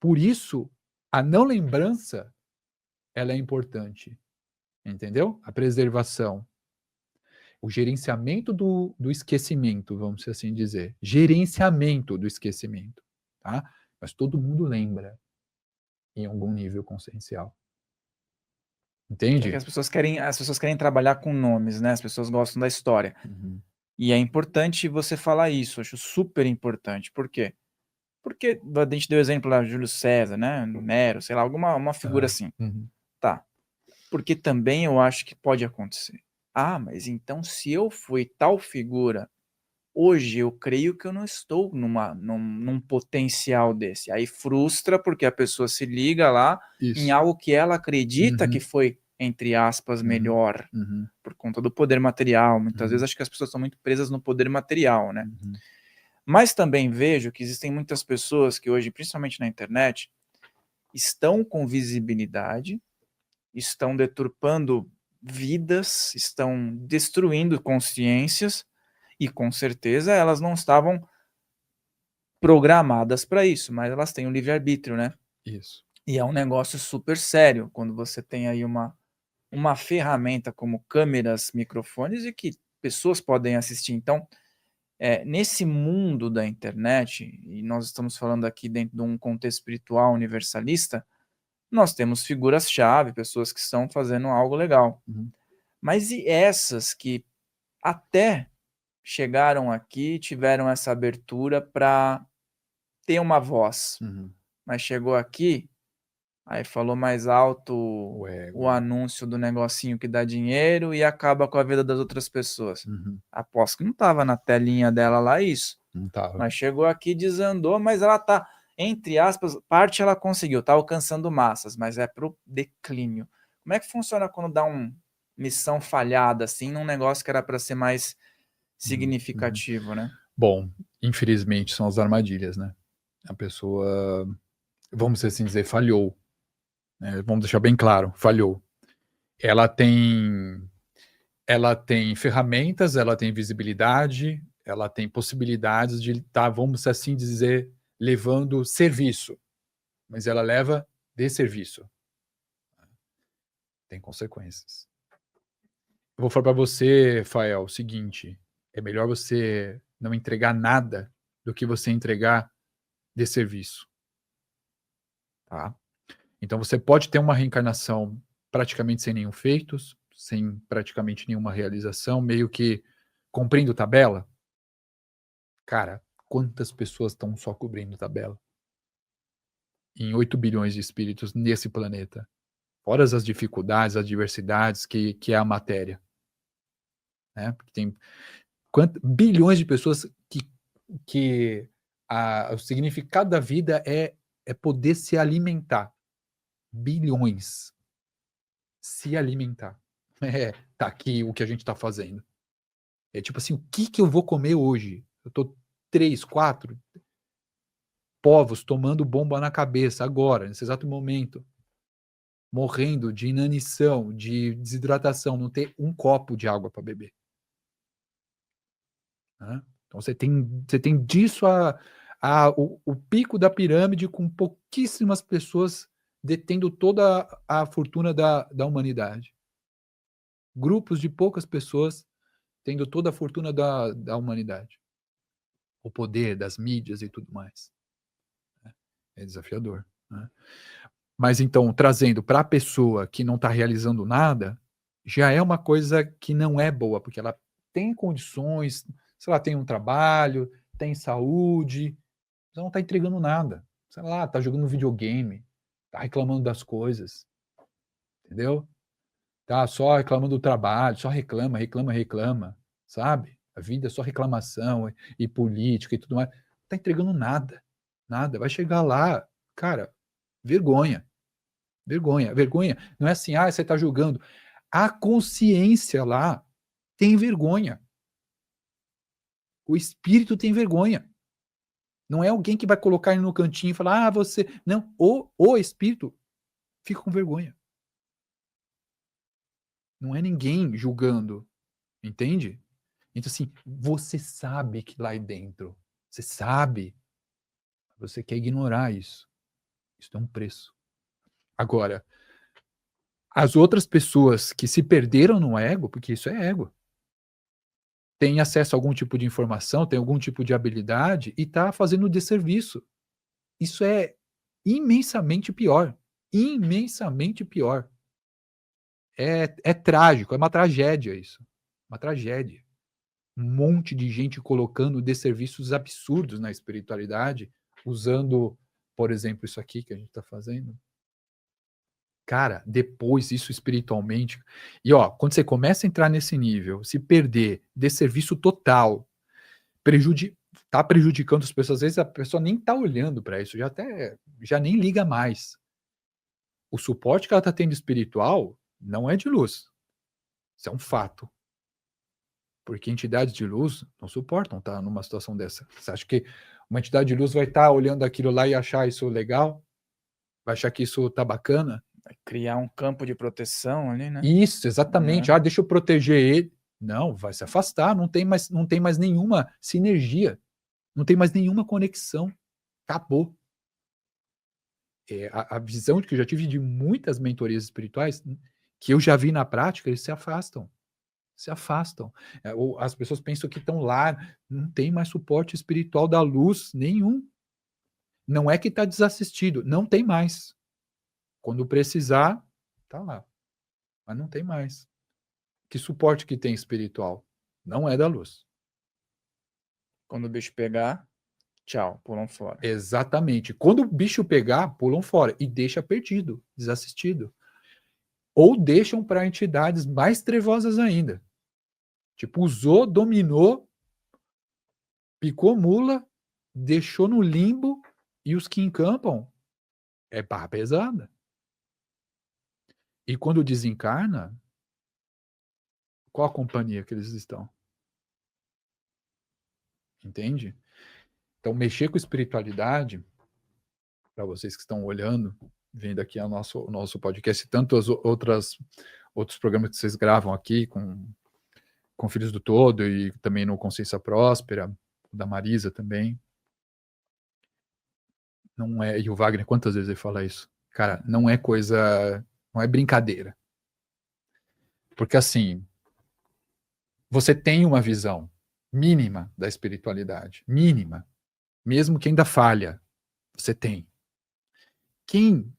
Por isso, a não lembrança, ela é importante, entendeu? A preservação. O gerenciamento do esquecimento, vamos assim dizer. Gerenciamento do esquecimento, tá? Mas todo mundo lembra em algum nível consciencial. Que é que Entende? as pessoas querem trabalhar com nomes, né? As pessoas gostam da história. Uhum. E é importante você falar isso, acho super importante. Por quê? Porque a gente deu exemplo lá, Júlio César, né? Nero, sei lá, uma figura assim. Uhum. Tá. Porque também eu acho que pode acontecer. Ah, mas então se eu fui tal figura, hoje eu creio que eu não estou num potencial desse. Aí frustra porque a pessoa se liga lá em Isso. algo que ela acredita que Uhum. foi, entre aspas, Uhum. melhor, Uhum. por conta do poder material. Muitas vezes Uhum. acho que as pessoas estão muito presas no poder material, né? Uhum. Mas também vejo que existem muitas pessoas que hoje, principalmente na internet, estão com visibilidade, estão deturpando vidas, estão destruindo consciências, e com certeza elas não estavam programadas para isso, mas elas têm o livre-arbítrio, né? Isso. E é um negócio super sério quando você tem aí uma ferramenta como câmeras, microfones e que pessoas podem assistir. Então, nesse mundo da internet, e nós estamos falando aqui dentro de um contexto espiritual universalista, nós temos figuras-chave, pessoas que estão fazendo algo legal. Uhum. Mas e essas que até chegaram aqui, tiveram essa abertura para ter uma voz, Uhum. mas chegou aqui, aí falou mais alto O ego o ali. anúncio do negocinho que dá dinheiro e acaba com a vida das outras pessoas. Uhum. Aposto que não estava na telinha dela lá isso. Não tava. Mas chegou aqui, desandou, mas ela tá, entre aspas, parte ela conseguiu, tá alcançando massas, mas é pro declínio. Como é que funciona quando dá uma missão falhada, assim, num negócio que era para ser mais Uhum. Uhum. significativo, né? Bom, infelizmente são as armadilhas, né? A pessoa, vamos assim dizer, falhou. Né? Vamos deixar bem claro, falhou. Ela tem, ela tem ferramentas, ela tem visibilidade, ela tem possibilidades de estar, vamos assim dizer, levando serviço, mas ela leva desserviço. Tem consequências. Eu vou falar para você, Fael, o seguinte: é melhor você não entregar nada do que você entregar desserviço. Tá? Então você pode ter uma reencarnação praticamente sem nenhum feitos, sem praticamente nenhuma realização, meio que cumprindo tabela. Cara, quantas pessoas estão só cobrindo tabela? Em 8 bilhões de espíritos nesse planeta. Fora as dificuldades, as diversidades que é a matéria. Né? Porque tem bilhões de pessoas que o significado da vida é poder se alimentar. Bilhões. Se alimentar. Tá aqui o que a gente tá fazendo. É tipo assim, o que eu vou comer hoje? Eu tô 3, 4 povos tomando bomba na cabeça agora, nesse exato momento. Morrendo de inanição, de desidratação, não ter um copo de água para beber. Né? Então você tem disso o pico da pirâmide com pouquíssimas pessoas detendo toda a fortuna da humanidade. Grupos de poucas pessoas tendo toda a fortuna da humanidade. O poder das mídias e tudo mais. É desafiador. Né? Mas então, trazendo para a pessoa que não está realizando nada, já é uma coisa que não é boa, porque ela tem condições, se ela tem um trabalho, tem saúde, mas ela não está entregando nada. Sei lá, está jogando videogame, está reclamando das coisas, entendeu? Tá só reclamando do trabalho, só reclama, reclama, reclama, sabe? A vida é só reclamação e política e tudo mais. Não está entregando nada, nada. Vai chegar lá, cara, vergonha. Vergonha, vergonha. Não é assim, você está julgando. A consciência lá tem vergonha. O espírito tem vergonha. Não é alguém que vai colocar ele no cantinho e falar, você. Não, o espírito fica com vergonha. Não é ninguém julgando, entende? Então, assim, você sabe que lá dentro, você sabe, você quer ignorar isso. Isso tem um preço. Agora, as outras pessoas que se perderam no ego, porque isso é ego, tem acesso a algum tipo de informação, tem algum tipo de habilidade e está fazendo desserviço. Isso é imensamente pior. Imensamente pior. É trágico, é uma tragédia isso. Uma tragédia. Um monte de gente colocando desserviços absurdos na espiritualidade, usando, por exemplo, isso aqui que a gente está fazendo. Cara, depois isso espiritualmente. E ó, quando você começa a entrar nesse nível, se perder, desserviço total, tá prejudicando as pessoas, às vezes a pessoa nem tá olhando para isso, já nem liga mais. O suporte que ela tá tendo espiritual não é de luz. Isso é um fato. Porque entidades de luz não suportam estar numa situação dessa. Você acha que uma entidade de luz vai estar olhando aquilo lá e achar isso legal? Vai achar que isso tá bacana? Vai criar um campo de proteção ali, né? Isso, exatamente. É. Ah, deixa eu proteger ele. Não, vai se afastar, não tem mais nenhuma sinergia, não tem mais nenhuma conexão. Acabou. A visão que eu já tive de muitas mentorias espirituais, que eu já vi na prática, eles se afastam. Se afastam. Ou as pessoas pensam que estão lá, não tem mais suporte espiritual da luz nenhum. Não é que está desassistido, não tem mais. Quando precisar, tá lá. Mas não tem mais. Que suporte que tem espiritual? Não é da luz. Quando o bicho pegar, tchau, pulam fora. Exatamente. Quando o bicho pegar, pulam fora e deixa perdido, desassistido. Ou deixam para entidades mais trevosas ainda. Tipo, usou, dominou, picou mula, deixou no limbo e os que encampam é barra pesada. E quando desencarna, qual a companhia que eles estão? Entende? Então, mexer com espiritualidade, para vocês que estão olhando, vendo aqui o nosso podcast e tantos outros programas que vocês gravam aqui com Filhos do Todo e também no Consciência Próspera, da Marisa também. Não é, e o Wagner, quantas vezes ele fala isso? Cara, não é coisa, não é brincadeira. Porque assim, você tem uma visão mínima da espiritualidade, mínima, mesmo que ainda falha, você tem. Quem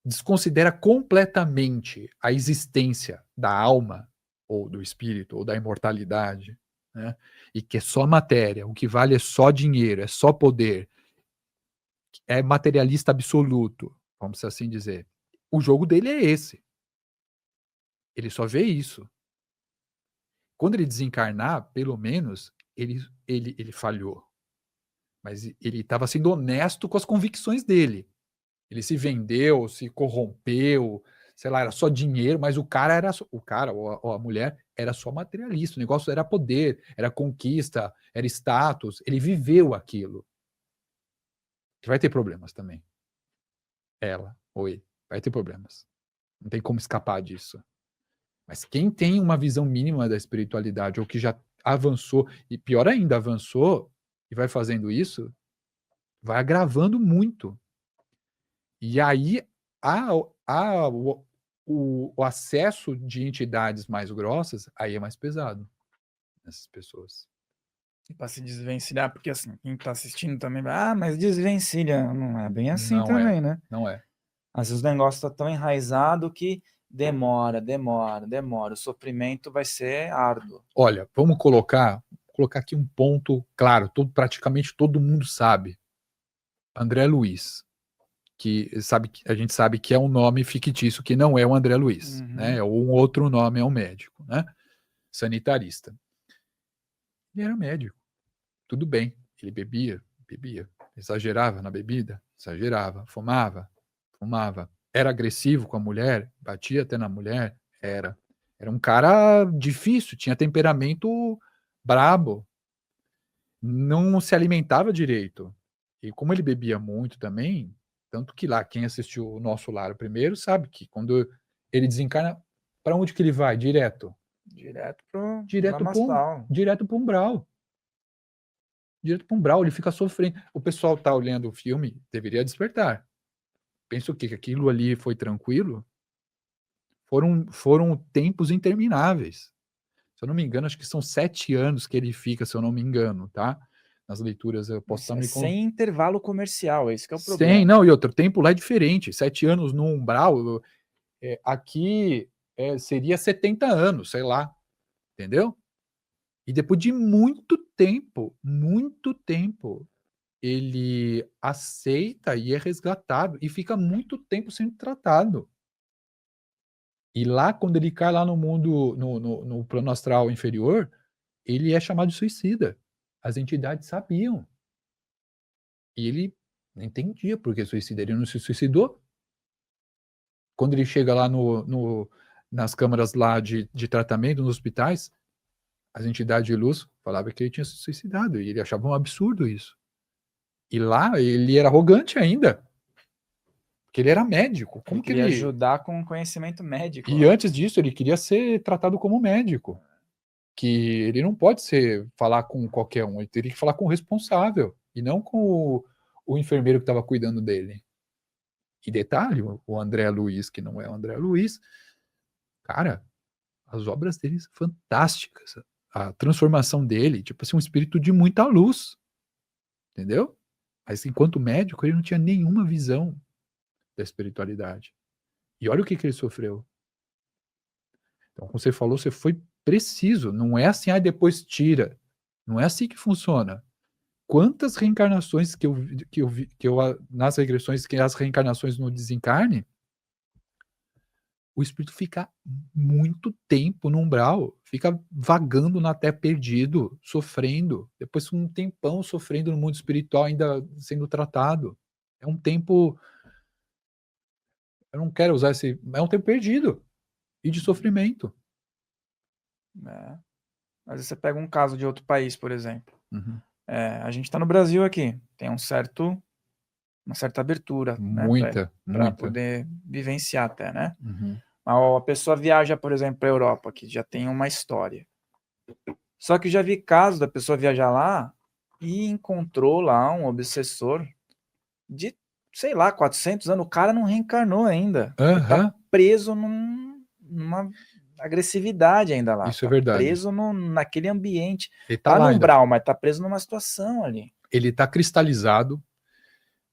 desconsidera completamente a existência da alma, ou do espírito, ou da imortalidade, né? E que é só matéria, o que vale é só dinheiro, é só poder, é materialista absoluto, vamos assim dizer. O jogo dele é esse. Ele só vê isso. Quando ele desencarnar, pelo menos, ele falhou. Mas ele estava sendo honesto com as convicções dele. Ele se vendeu, se corrompeu, sei lá, era só dinheiro, mas o cara ou a mulher era só materialista, o negócio era poder, era conquista, era status, ele viveu aquilo. Que vai ter problemas também. Ela, oi, vai ter problemas. Não tem como escapar disso. Mas quem tem uma visão mínima da espiritualidade, ou que já avançou, e pior ainda, avançou, e vai fazendo isso, vai agravando muito. E aí o acesso de entidades mais grossas, aí é mais pesado nessas pessoas. Para se desvencilhar, porque assim, quem está assistindo também vai, mas desvencilha. Não é bem assim Não é, também, né? não é. Às vezes o negócio está tão enraizado que demora. O sofrimento vai ser árduo. Olha, vamos colocar aqui um ponto claro, praticamente todo mundo sabe. André Luiz, a gente sabe que é um nome fictício, que não é o André Luiz, né? Ou um outro nome é um médico, né? Sanitarista. Ele era médico, tudo bem. Ele bebia, exagerava na bebida, exagerava, fumava. Era agressivo com a mulher, batia até na mulher, era um cara difícil, tinha temperamento brabo, não se alimentava direito. E como ele bebia muito também, tanto que lá, quem assistiu o Nosso Lar primeiro sabe que quando ele desencarna, para onde que ele vai? Direto Direto pro direto para Lamastal. direto para o umbral. direto para um umbral, ele fica sofrendo. O pessoal tá olhando o filme, deveria despertar. Pensa o quê? Que aquilo ali foi tranquilo? Foram tempos intermináveis. Se eu não me engano, acho que são 7 anos que ele fica, se eu não me engano, tá? Nas leituras, eu posso Isso estar é me sem intervalo comercial, esse que é o Sem, problema. não, e outro, o tempo lá é diferente. 7 anos no umbral, aqui seria 70 anos, sei lá, entendeu? E depois de muito tempo, ele aceita e é resgatado e fica muito tempo sendo tratado. E lá, quando ele cai lá no mundo, no plano astral inferior, ele é chamado de suicida. As entidades sabiam. E ele não entendia por que suicida, ele não se suicidou. Quando ele chega lá nas câmaras lá de tratamento, nos hospitais, as entidades de luz falavam que ele tinha se suicidado, e ele achava um absurdo isso. E lá ele era arrogante ainda, porque ele era médico. Ele Como que queria ele... ajudar com conhecimento médico E lá. antes disso, ele queria ser tratado como médico, que ele não pode falar com qualquer um, ele teria que falar com o responsável, e não com o enfermeiro que estava cuidando dele. E detalhe, o André Luiz, que não é o André Luiz, cara, as obras dele são fantásticas. A transformação dele, tipo assim, um espírito de muita luz, entendeu? Mas enquanto médico, ele não tinha nenhuma visão da espiritualidade. E olha o que ele sofreu. Então, como você falou, você foi preciso. Não é assim, depois tira. Não é assim que funciona. Quantas reencarnações nas regressões, que as reencarnações no desencarne, o espírito fica muito tempo no umbral, fica vagando na terra perdido, sofrendo, depois um tempão sofrendo no mundo espiritual ainda sendo tratado. É um tempo, eu não quero usar é um tempo perdido e de sofrimento. Né? Às vezes você pega um caso de outro país, por exemplo. Uhum. A gente está no Brasil aqui, tem uma certa abertura, né, para Muita. poder vivenciar até, né? Uhum. A pessoa viaja, por exemplo, para a Europa, que já tem uma história. Só que eu já vi casos da pessoa viajar lá e encontrou lá um obsessor de, sei lá, 400 anos. O cara não reencarnou ainda. Ele tá Aham, preso numa agressividade ainda lá. isso é Tá verdade. preso naquele ambiente. Ele tá Tá no lá ainda. umbral, mas tá preso numa situação ali. Ele tá cristalizado.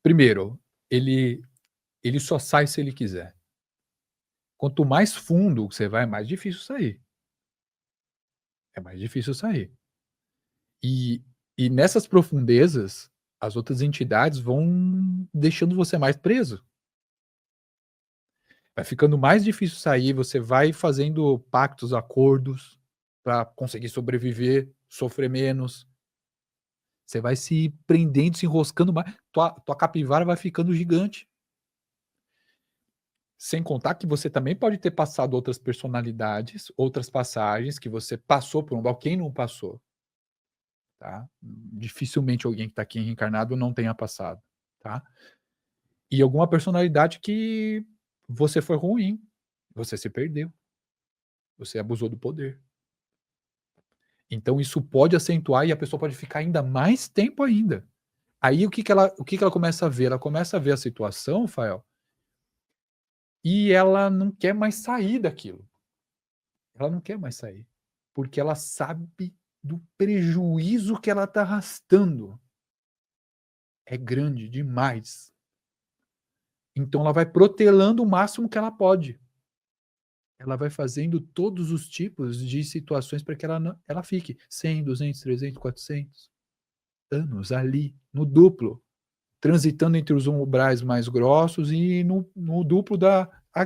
Primeiro, ele só sai se ele quiser. Quanto mais fundo você vai, mais difícil sair. É mais difícil sair. E, e nessas profundezas, as outras entidades vão deixando você mais preso. Vai ficando mais difícil sair, você vai fazendo pactos, acordos para conseguir sobreviver, sofrer menos. Você vai se prendendo, se enroscando mais. Tua capivara vai ficando gigante. Sem contar que você também pode ter passado outras personalidades, outras passagens que você passou por um. Quem não passou? Tá? Dificilmente alguém que está aqui reencarnado não tenha passado. Tá? E alguma personalidade que você foi ruim, você se perdeu, você abusou do poder. Então isso pode acentuar e a pessoa pode ficar ainda mais tempo ainda. Aí o que ela começa a ver? Ela começa a ver a situação, Fael, e ela não quer mais sair daquilo. Ela não quer mais sair, porque ela sabe do prejuízo que ela está arrastando. É grande demais. Então ela vai protelando o máximo que ela pode. Ela vai fazendo todos os tipos de situações para que ela fique 100, 200, 300, 400 anos ali, no duplo, transitando entre os umbrais mais grossos e no duplo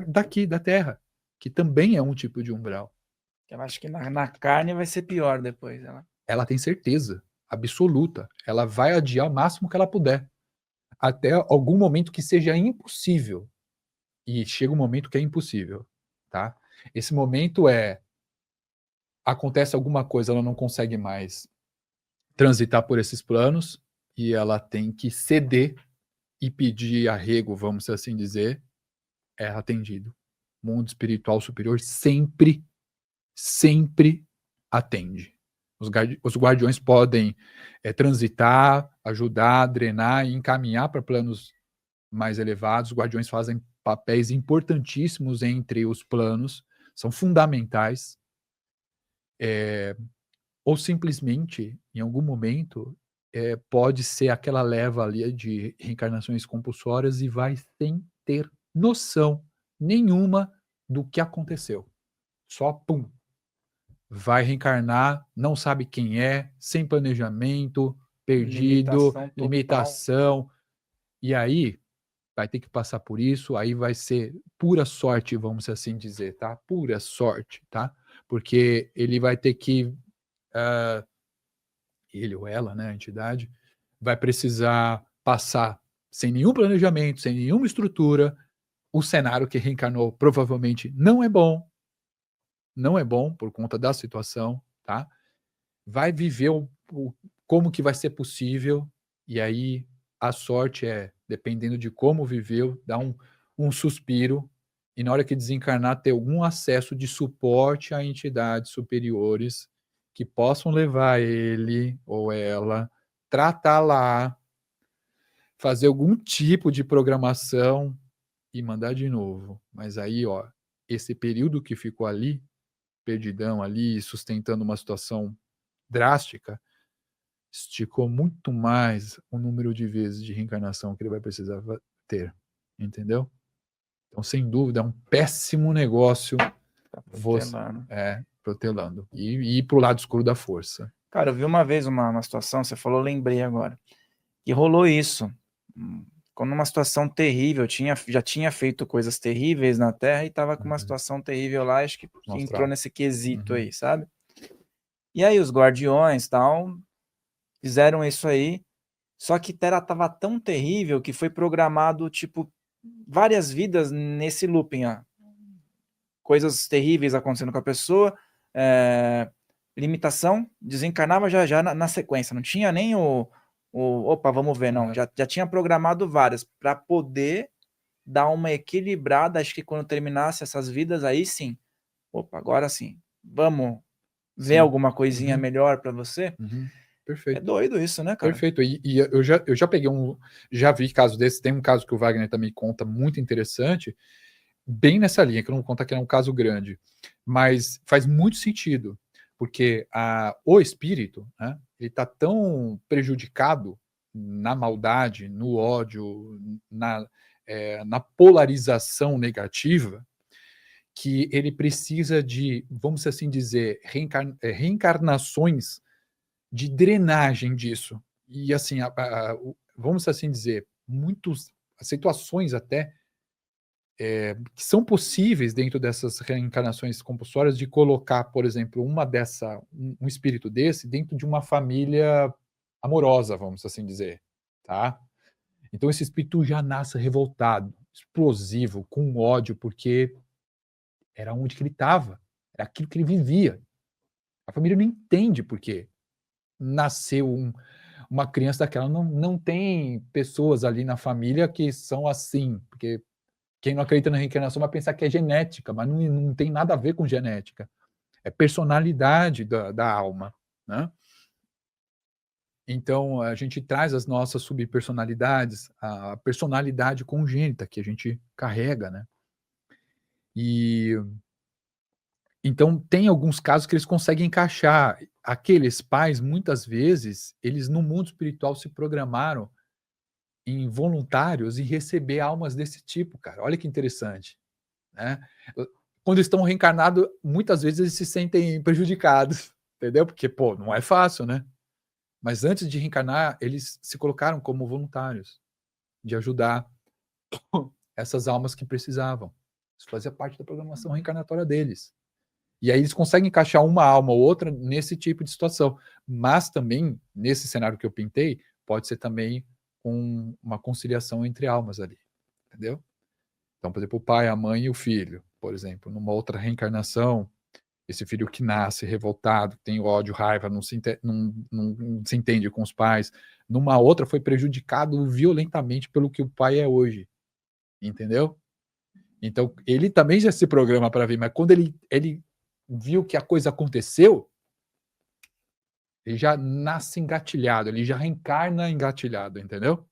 daqui, da Terra, que também é um tipo de umbral. Eu acho que na carne vai ser pior depois. Ela tem certeza absoluta. Ela vai adiar o máximo que ela puder, até algum momento que seja impossível. E chega um momento que é impossível, tá? Esse momento acontece alguma coisa, ela não consegue mais transitar por esses planos e ela tem que ceder e pedir arrego, vamos assim dizer, é atendido. O mundo espiritual superior sempre atende. Os guardiões podem transitar, ajudar, drenar e encaminhar para planos mais elevados. Os guardiões fazem papéis importantíssimos entre os planos, são fundamentais. Ou simplesmente, em algum momento, pode ser aquela leva ali de reencarnações compulsórias e vai sem ter noção nenhuma do que aconteceu. Só pum, vai reencarnar, não sabe quem é, sem planejamento, perdido, Limitação total. limitação. E aí vai ter que passar por isso, aí vai ser pura sorte, vamos assim dizer, tá? Pura sorte, tá? Porque ele vai ter que, ele ou ela, né, a entidade, vai precisar passar sem nenhum planejamento, sem nenhuma estrutura. O cenário que reencarnou provavelmente não é bom por conta da situação, tá? Vai viver como que vai ser possível, e aí a sorte dependendo de como viveu, dá um suspiro, e na hora que desencarnar ter algum acesso de suporte a entidades superiores que possam levar ele ou ela, tratar lá, fazer algum tipo de programação e mandar de novo. Mas aí, ó, esse período que ficou ali, perdidão ali, sustentando uma situação drástica, esticou muito mais o número de vezes de reencarnação que ele vai precisar ter, entendeu? Então, sem dúvida, é um péssimo negócio você protelando e ir pro lado escuro da força. Cara, eu vi uma vez uma situação, você falou, lembrei agora, que rolou isso. Quando uma situação terrível, já tinha feito coisas terríveis na Terra e estava com uma situação terrível lá, acho que entrou nesse quesito aí, sabe? E aí os guardiões tal fizeram isso aí, só que Terra estava tão terrível que foi programado, tipo, várias vidas nesse looping, ó. Coisas terríveis acontecendo com a pessoa, limitação, desencarnava já na sequência, não tinha nem opa, vamos ver, não, já tinha programado várias, para poder dar uma equilibrada, acho que quando terminasse essas vidas, aí sim, opa, agora sim, vamos ver alguma coisinha melhor para você? Perfeito. É doido isso, né, cara? Perfeito, e eu já peguei já vi caso desse, tem um caso que o Wagner também conta, muito interessante, bem nessa linha, que eu não vou contar que é um caso grande, mas faz muito sentido, porque o espírito, né, ele está tão prejudicado na maldade, no ódio, na polarização negativa, que ele precisa de, vamos assim dizer, reencarnações de drenagem disso. E assim, vamos assim dizer, muitas situações até que são possíveis dentro dessas reencarnações compulsórias de colocar, por exemplo, um espírito desse dentro de uma família amorosa, vamos assim dizer, tá? Então esse espírito já nasce revoltado, explosivo, com ódio, porque era onde que ele estava, era aquilo que ele vivia. A família não entende por quê. Nasceu uma criança daquela, não tem pessoas ali na família que são assim, porque quem não acredita na reencarnação vai pensar que é genética, mas não tem nada a ver com genética. É personalidade da alma, né? Então, a gente traz as nossas subpersonalidades, a personalidade congênita que a gente carrega, né? E então tem alguns casos que eles conseguem encaixar. Aqueles pais, muitas vezes, eles no mundo espiritual se programaram em voluntários e receber almas desse tipo, cara. Olha que interessante, né? Quando estão reencarnados, muitas vezes eles se sentem prejudicados, entendeu? Porque, pô, não é fácil, né? Mas antes de reencarnar, eles se colocaram como voluntários de ajudar essas almas que precisavam. Isso fazia parte da programação reencarnatória deles. E aí eles conseguem encaixar uma alma ou outra nesse tipo de situação. Mas também, nesse cenário que eu pintei, pode ser também uma conciliação entre almas ali, entendeu? Então, por exemplo, o pai, a mãe e o filho, por exemplo, numa outra reencarnação, esse filho que nasce revoltado, tem ódio, raiva, não se entende com os pais, numa outra foi prejudicado violentamente pelo que o pai é hoje, entendeu? Então, ele também já se programa para vir, mas quando ele viu que a coisa aconteceu, Ele já nasce engatilhado, ele já reencarna engatilhado, entendeu?